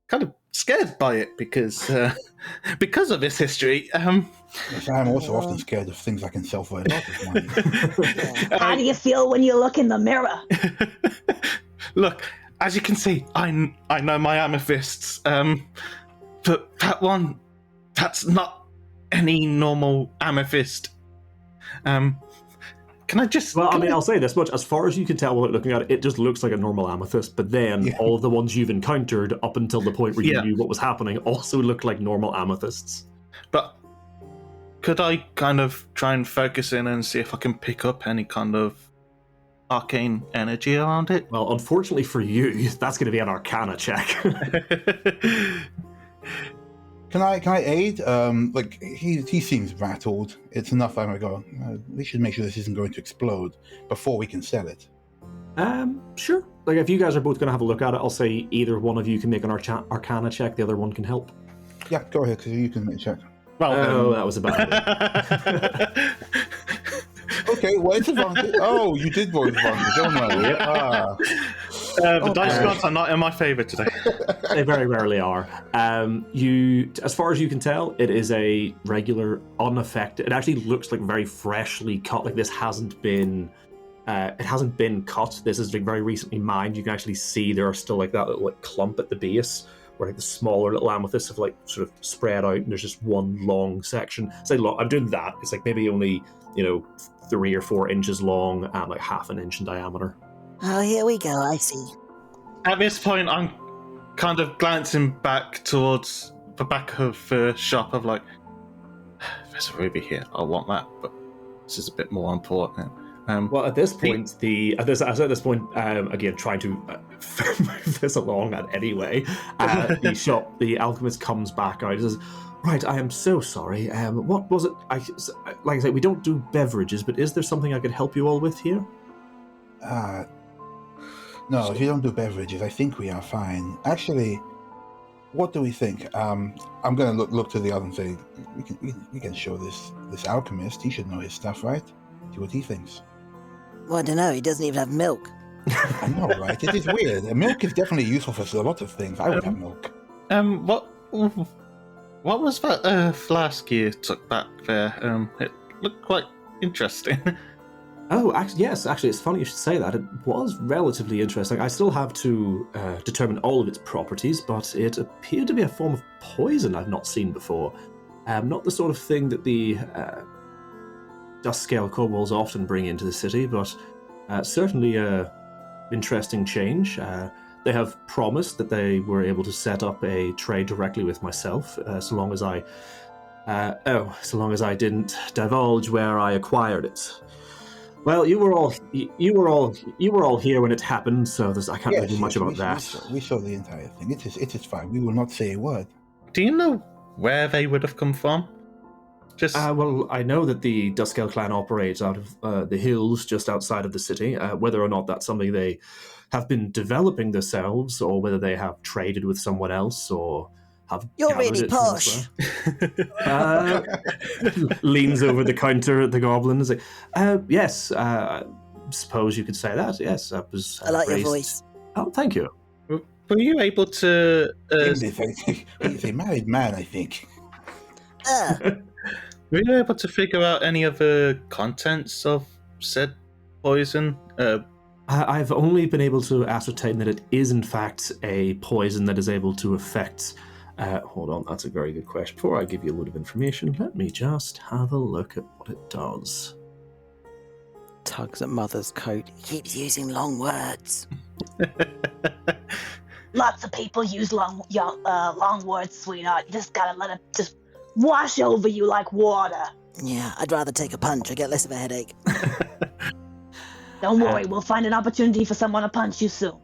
kind of scared by it because of this history. Yes, I'm also often scared of things I can self-write off as mine. How do you feel when you look in the mirror? Look, as you can see, I know my amethysts, but that one, that's not any normal amethyst. Can I just... Well, I'll say this much. As far as you can tell without looking at it, it just looks like a normal amethyst, but then all of the ones you've encountered up until the point where you knew what was happening also look like normal amethysts. But could I kind of try and focus in and see if I can pick up any kind of arcane energy around it? Well, unfortunately for you, that's going to be an Arcana check. Can I aid? Like he seems rattled. It's enough. I'm go. We should make sure this isn't going to explode before we can sell it. Sure. Like if you guys are both going to have a look at it, I'll say either one of you can make an Arcana check. The other one can help. Yeah, go ahead, because you can make a check. Well, that was a bad idea. Okay, well, it's advantage. Oh, you did roll advantage. Oh no. The dice gods are not in my favour today. They very rarely are. As far as you can tell, it is a regular, unaffected. It actually looks like very freshly cut. Like this hasn't been. It hasn't been cut. This is like very recently mined. You can actually see there are still like that little like clump at the base, where like the smaller little amethysts have like sort of spread out, and there's just one long section. Say, look, I'm doing that. It's like maybe only 3 or 4 inches long and like half an inch in diameter. Oh, here we go. I see. At this point, I'm kind of glancing back towards the back of the shop of like, there's a ruby here. I want that, but this is a bit more important. Well, at this point, again, trying to move this along at any way, the alchemist comes back out and says, "Right, I am so sorry. What was it? Like I said, we don't do beverages, but is there something I could help you all with here?" No, if you don't do beverages, I think we are fine. Actually, what do we think? I'm going to look to the other and say, we can show this alchemist. He should know his stuff, right? See what he thinks. Well, I don't know. He doesn't even have milk. I know, right? It is weird. Milk is definitely useful for a lot of things. I would have milk. What was that flask you took back there? It looked quite interesting. Oh, actually, it's funny you should say that. It was relatively interesting. I still have to determine all of its properties, but it appeared to be a form of poison I've not seen before. Not the sort of thing that the dust-scale kobolds often bring into the city, but certainly an interesting change. They have promised that they were able to set up a trade directly with myself, so long as I didn't divulge where I acquired it. Well, you were all here when it happened, so I can't really do much about that. We saw the entire thing. It is fine. We will not say a word. Do you know where they would have come from? Well, I know that the Duskscale clan operates out of the hills just outside of the city. Whether or not that's something they have been developing themselves, or whether they have traded with someone else, or have You're really posh. Leans over the counter at the goblin and says, "Yes, I suppose you could say that. Yes, that was. I like your voice. Oh, thank you. Were you able to? He's a married man, I think. Were you able to figure out any of the contents of said poison? I've only been able to ascertain that it is in fact a poison that is able to affect. Hold on, that's a very good question. Before I give you a load of information, let me just have a look at what it does. Tugs at Mother's coat. He keeps using long words. Lots of people use long words, sweetheart. You just gotta let it just wash over you like water. Yeah, I'd rather take a punch. I get less of a headache. Don't worry, we'll find an opportunity for someone to punch you soon.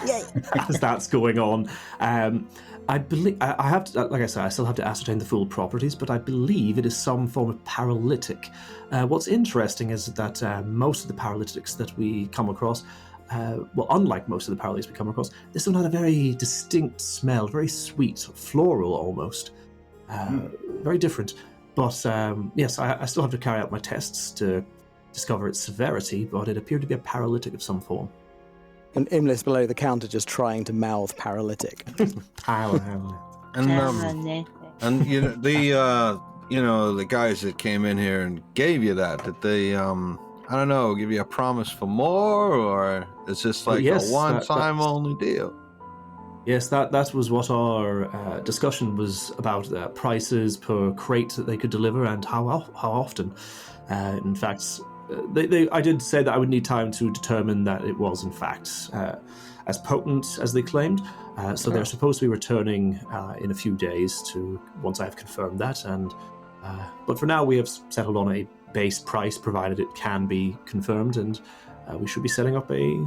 Yay! As that's going on, I believe I have to, like I said, I still have to ascertain the full properties, but I believe it is some form of paralytic. What's interesting is that most of the paralytics that we come across, unlike most of the paralytics we come across, this one had a very distinct smell, very sweet, floral almost, very different. But yes, I still have to carry out my tests to discover its severity, but it appeared to be a paralytic of some form. And Imlis below the counter just trying to mouth paralytic. And you know the guys that came in here and gave you that, did they I don't know, give you a promise for more, or is this like a one-time only deal? Yes, that was what our discussion was about, prices per crate that they could deliver and how often. In fact, I did say that I would need time to determine that it was, in fact, as potent as they claimed. So they're supposed to be returning in a few days once I have confirmed that. But for now, we have settled on a base price, provided it can be confirmed, and we should be setting up a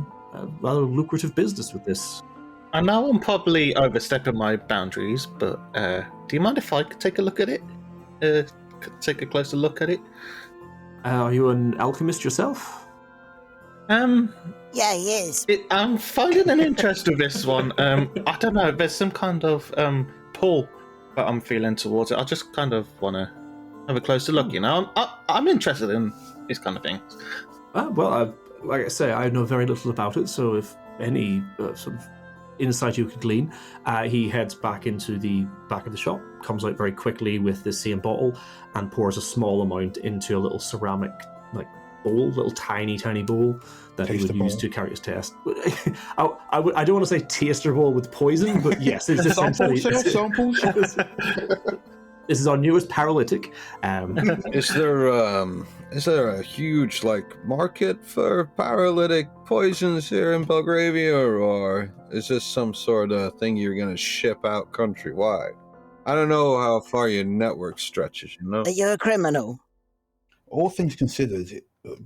rather lucrative business with this. I know I'm probably overstepping my boundaries, but do you mind if I could take a look at it? Take a closer look at it? Are you an alchemist yourself? Yeah, he is. I'm finding an interest with this one. I don't know, there's some kind of pull that I'm feeling towards it. I just kind of want to have a closer look, you know? I'm interested in these kind of things. Like I say, I know very little about it, so if any sort of insight you could glean. He heads back into the back of the shop, comes out very quickly with the same bottle, and pours a small amount into a little ceramic bowl, little tiny bowl that he would use to carry his test. I don't want to say taster bowl with poison, but yes, it's essentially. Samples. This is our newest paralytic. Is there a huge market for paralytic poisons here in Belgravia, or is this some sort of thing you're going to ship out countrywide? I don't know how far your network stretches, you know? Are you a criminal? All things considered,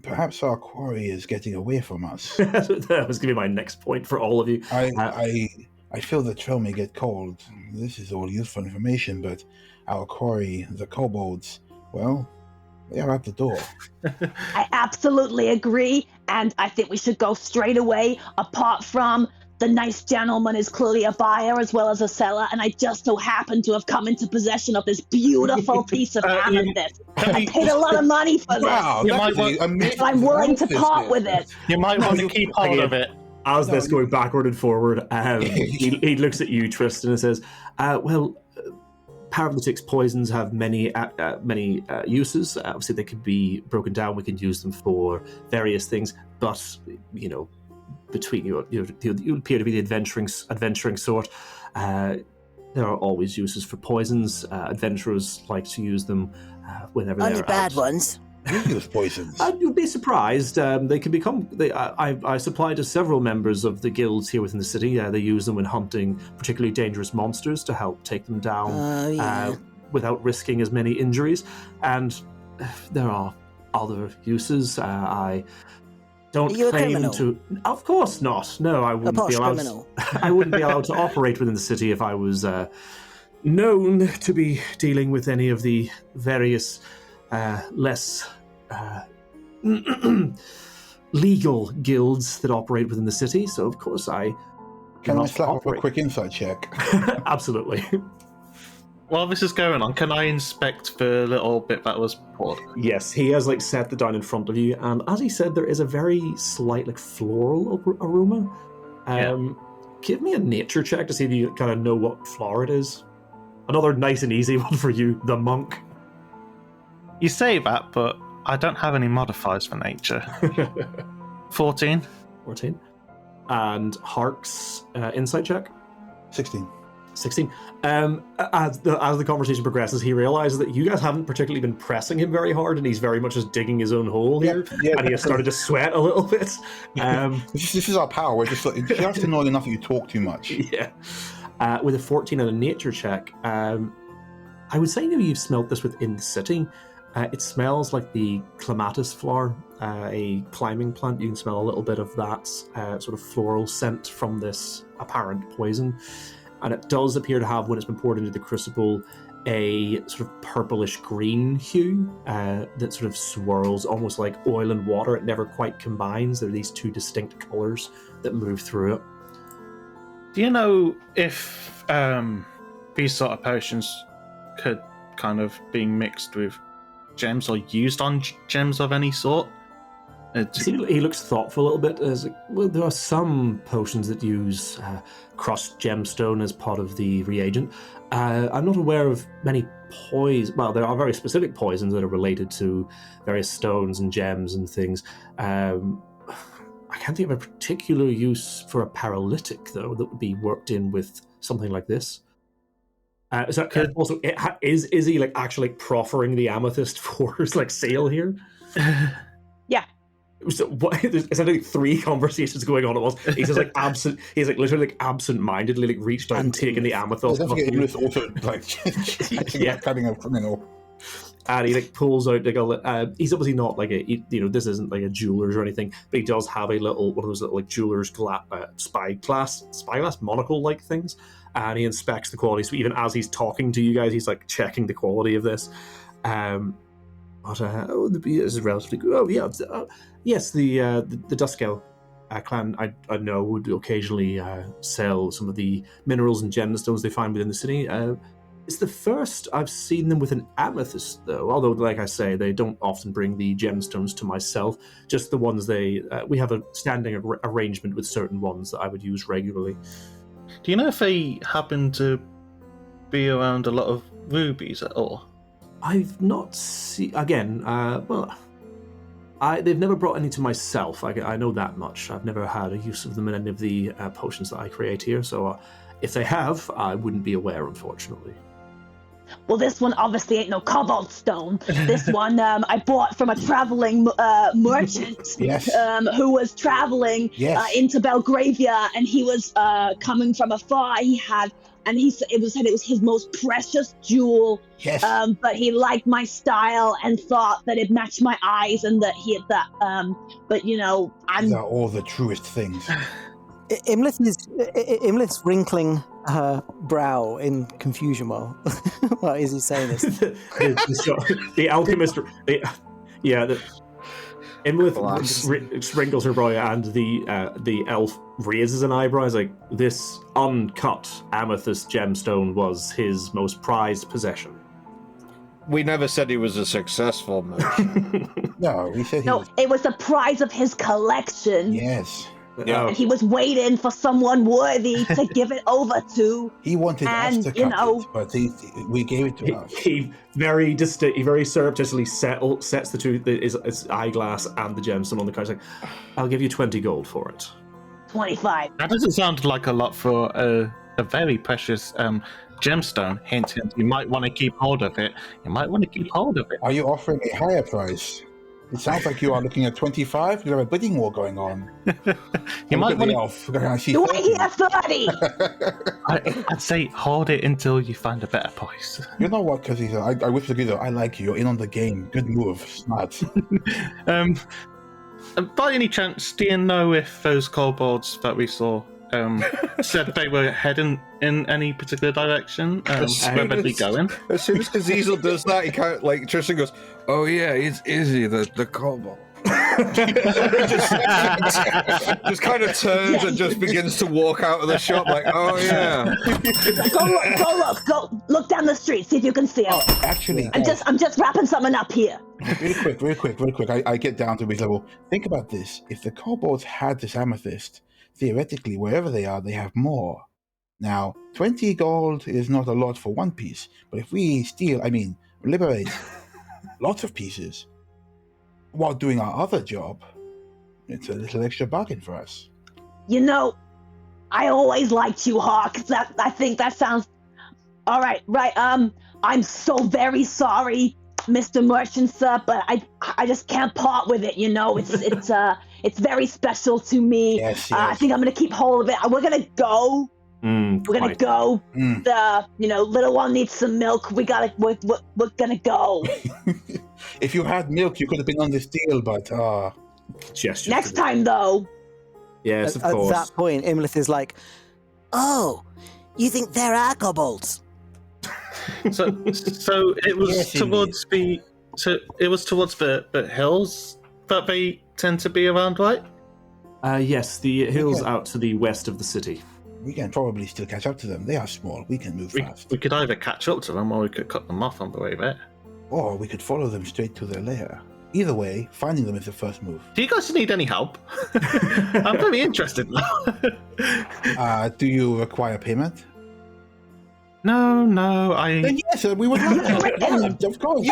Perhaps our quarry is getting away from us. That was going to be my next point for all of you. I feel the trail may get cold. This is all useful information, but our quarry, the kobolds, well, they are at the door. I absolutely agree, and I think we should go straight away, apart from the nice gentleman is clearly a buyer as well as a seller, and I just so happen to have come into possession of this beautiful piece of amethyst. I paid a lot of money for this. I'm willing to part with it. You might want to keep hold of it. As this going backward and forward, he looks at you, Tristan, and says, paralytics poisons have many uses. Obviously, they can be broken down. We can use them for various things. But between you appear to be the adventuring sort. There are always uses for poisons. Adventurers like to use them whenever they're Only bad ones. You use poisons. You'd be surprised. They can become. I supply to several members of the guilds here within the city. They use them when hunting particularly dangerous monsters to help take them down without risking as many injuries. And there are other uses. I don't Are you claim a criminal? to. Of course not. No, I wouldn't be allowed. Criminal. I wouldn't be allowed to operate within the city if I was known to be dealing with any of the various less legal guilds that operate within the city. So, of course, I Can I slap up a quick insight check? Absolutely. While this is going on, can I inspect the little bit that was poured? Yes, he has set that down in front of you, and as he said, there is a very slight floral aroma. Give me a nature check to see if you kind of know what flower it is. Another nice and easy one for you, the monk. You say that, but I don't have any modifiers for nature. 14. 14. And Hark's insight check? 16. 16. As the conversation progresses, he realizes that you guys haven't particularly been pressing him very hard, and he's very much just digging his own hole here, and he has started to sweat a little bit. This is our power. We're just just annoying enough that you talk too much. Yeah. With a 14 and a nature check, I would say maybe you've smelt this within the city. It smells like the clematis flower, a climbing plant. You can smell a little bit of that sort of floral scent from this apparent poison. And it does appear to have, when it's been poured into the crucible, a sort of purplish green hue that sort of swirls almost like oil and water. It never quite combines. There are these two distinct colours that move through it. Do you know if these sort of potions could kind of be mixed with gems or used on gems of any sort? He looks thoughtful a little bit. Well, there are some potions that use crushed gemstone as part of the reagent. I'm not aware of many poisons. Well, there are very specific poisons that are related to various stones and gems and things. I can't think of a particular use for a paralytic, though, that would be worked in with something like this. Is he actually proffering the amethyst for his sale here? Yeah. So what? There's essentially 3 conversations going on at once. He's just absent. He's literally absent-mindedly reached out and taken the amethyst. Don't forget, he was also cutting a criminal. And he pulls out he's obviously not this isn't a jeweler's or anything, but he does have a little one of those little jeweler's spyglass monocle like things, and he inspects the quality. So even as he's talking to you guys, he's checking the quality of this. The beer is relatively good. Oh yeah, yes. The Duskel clan I know would occasionally sell some of the minerals and gemstones they find within the city. It's the first I've seen them with an amethyst, though. Although, like I say, they don't often bring the gemstones to myself. Just the ones we have a standing arrangement with certain ones that I would use regularly. Do you know if they happen to be around a lot of rubies at all? I've not seen. Again, they've never brought any to myself. I know that much. I've never had a use of them in any of the potions that I create here. So, if they have, I wouldn't be aware, unfortunately. Well, this one obviously ain't no cobalt stone. This one I bought from a traveling merchant Yes. who was traveling Yes. into Belgravia, and he was coming from afar. He said it was his most precious jewel. Yes. But he liked my style and thought that it matched my eyes, and that but you know, These are all the truest things. Imlith's wrinkling her brow in confusion while is he saying this? the alchemist, Imlith wrinkles her brow, and the elf raises an eyebrow. He's like, this uncut amethyst gemstone was his most prized possession. We never said he was a successful merchant. No, we said it was the prize of his collection. Yes. Yeah. And he was waiting for someone worthy to give it over to. He wanted us to cut it, but we gave it to us. He very surreptitiously sets his eyeglass and the gemstone on the card. He's like, I'll give you 20 gold for it. 25. That doesn't sound like a lot for a very precious gemstone. Hint, hint. You might want to keep hold of it. Are you offering a higher price? It sounds like you are looking at 25. You have a bidding war going on. You might want Do I hear 30? I'd say hold it until you find a better price. You know what, Kazisel? I whisper to you, I like you. You're in on the game. Good move. Smart. By any chance, do you know if those kobolds that we saw said they were heading in any particular direction? Where they'd be going? As soon as Kazisel does that, he kind of, like, Tristan goes, "Oh yeah, it's Izzy, the kobold." just kind of turns and just begins to walk out of the shop like, "Oh yeah." Go look down the street, see if you can see him. Oh, actually, I'm just wrapping something up here. Really quick. I get down to base level. Think about this. If the kobolds had this amethyst, theoretically, wherever they are, they have more. Now, 20 gold is not a lot for one piece, but if we liberate lots of pieces while doing our other job, it's a little extra bargain for us. You know, I always liked you, Hawk. I think that sounds all right. Right. I'm so very sorry, Mr. Merchant, sir, but I just can't part with it. You know, it's very special to me. Yes. I think I'm gonna keep hold of it. We're gonna go. We're gonna go. The little one needs some milk. We're gonna go. If you had milk, you could have been on this deal, but next time though. Yes, of course. At that point, Imlith is like, "Oh, you think there are kobolds?" So it was towards the hills that they tend to be around, right? Yes, the hills out to the west of the city. We can probably still catch up to them. They are small. We can move fast. We could either catch up to them or we could cut them off on the way there. Or we could follow them straight to their lair. Either way, finding them is the first move. Do you guys need any help? I'm very interested now. Do you require payment? No, Then yes, we would love to. Of course.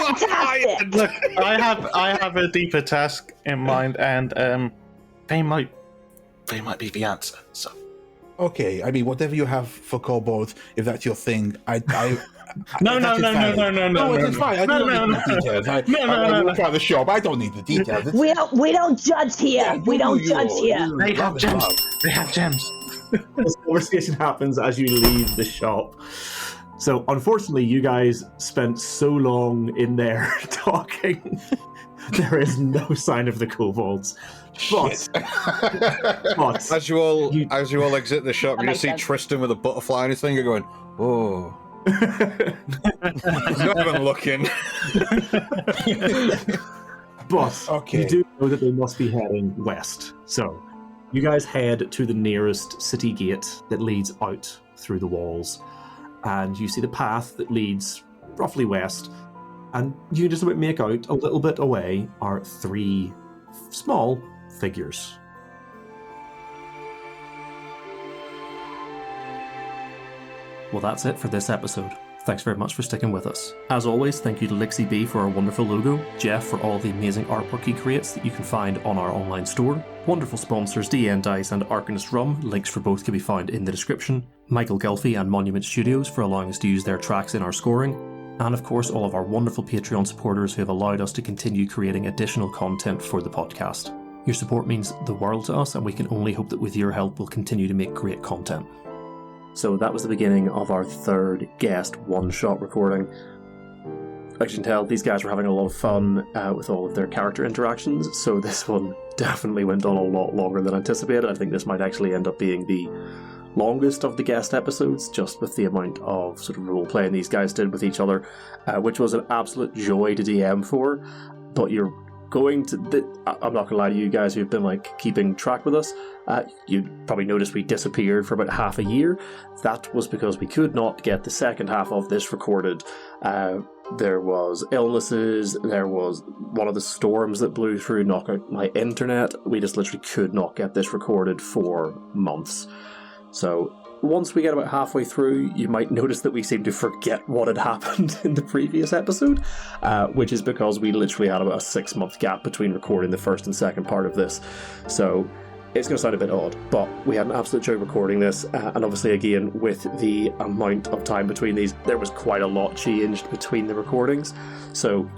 Look, I have a deeper task in mind, and they might be the answer. So. Okay, whatever you have for kobolds, if that's your thing, No, it's fine. I don't need the details. I walk out of the shop. I don't need the details. We don't judge here. Yeah, we don't judge here. They have gems. They have gems. This conversation happens as you leave the shop. So, unfortunately, you guys spent so long in there talking. There is no sign of the kobolds. But as you all exit the shop, you see Tristan with a butterfly on his finger going, "Oh." He's not even looking. But you do know that they must be heading west. So you guys head to the nearest city gate that leads out through the walls. And you see the path that leads roughly west. And you just make out a little bit away are 3 small figures. Well, that's it for this episode. Thanks very much for sticking with us. As always, thank you to Lixie B for our wonderful logo, Jeff for all the amazing artwork he creates that you can find on our online store, wonderful sponsors DN Dice and Arcanist Rum, links for both can be found in the description, Michael Gelfie and Monument Studios for allowing us to use their tracks in our scoring, And of course, all of our wonderful Patreon supporters who have allowed us to continue creating additional content for the podcast. Your support means the world to us, and we can only hope that with your help we'll continue to make great content. So that was the beginning of our third guest one-shot recording. As you can tell, these guys were having a lot of fun with all of their character interactions, so this one definitely went on a lot longer than anticipated. I think this might actually end up being the longest of the guest episodes, just with the amount of sort of role-playing these guys did with each other, which was an absolute joy to DM for. But you're going to... I'm not going to lie to you guys who've been like keeping track with us. You probably noticed we disappeared for about half a year. That was because we could not get the second half of this recorded. There was illnesses, there was one of the storms that blew through, knocked out my internet. We just literally could not get this recorded for months. So once we get about halfway through, you might notice that we seem to forget what had happened in the previous episode, which is because we literally had about a 6-month gap between recording the first and second part of this. So it's going to sound a bit odd, but we had an absolute joy recording this, and obviously again, with the amount of time between these, there was quite a lot changed between the recordings. So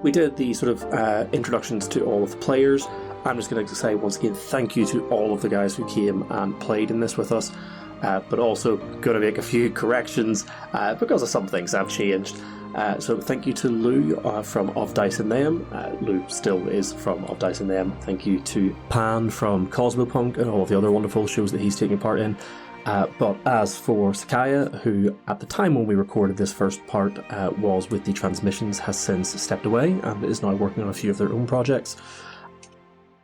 we did the sort of introductions to all of the players. I'm just going to say once again thank you to all of the guys who came and played in this with us, but also going to make a few corrections because of some things have changed. So thank you to Lou from Of Dice and Them. Lou still is from Of Dice and Them. Thank you to Pan from Cosmopunk and all of the other wonderful shows that he's taking part in. But as for Sakaya, who at the time when we recorded this first part was with the transmissions, has since stepped away and is now working on a few of their own projects.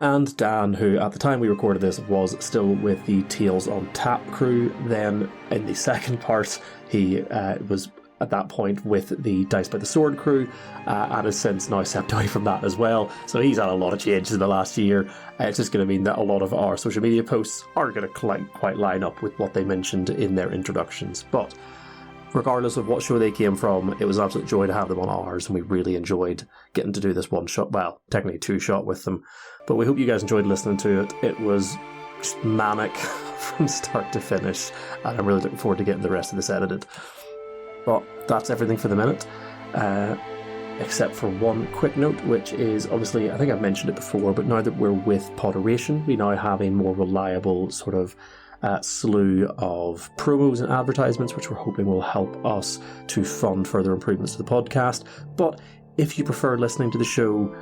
And Dan, who at the time we recorded this was still with the Tales on Tap crew. Then in the second part, he was at that point with the Dice by the Sword crew, and has since now stepped away from that as well. So he's had a lot of changes in the last year. It's just going to mean that a lot of our social media posts aren't going to quite line up with what they mentioned in their introductions. But regardless of what show they came from, it was an absolute joy to have them on ours, and we really enjoyed getting to do this one shot, well, technically 2-shot with them. But we hope you guys enjoyed listening to it. It was just manic from start to finish, and I'm really looking forward to getting the rest of this edited. But that's everything for the minute, except for one quick note, which is obviously, I think I've mentioned it before, but now that we're with Podderation, we now have a more reliable sort of slew of promos and advertisements, which we're hoping will help us to fund further improvements to the podcast. But if you prefer listening to the show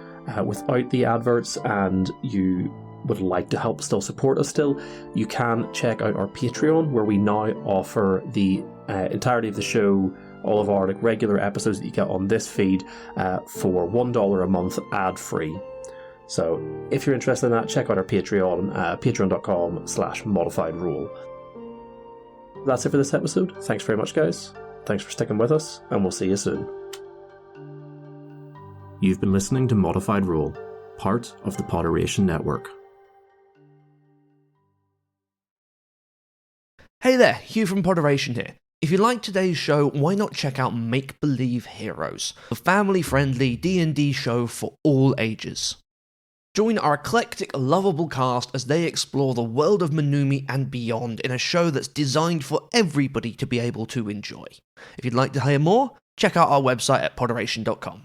without the adverts and you would like to help still support us still, you can check out our Patreon, where we now offer the entirety of the show, all of our regular episodes that you get on this feed for $1 a month ad-free. So if you're interested in that, check out our Patreon, patreon.com/ModifedRoll. That's it for this episode. Thanks very much, guys. Thanks for sticking with us, and we'll see you soon. You've been listening to Modified Roll, part of the Podderation Network. Hey there, Hugh from Podderation here. If you like today's show, why not check out Make Believe Heroes, a family-friendly D&D show for all ages. Join our eclectic, lovable cast as they explore the world of Manumi and beyond in a show that's designed for everybody to be able to enjoy. If you'd like to hear more, check out our website at podderation.com.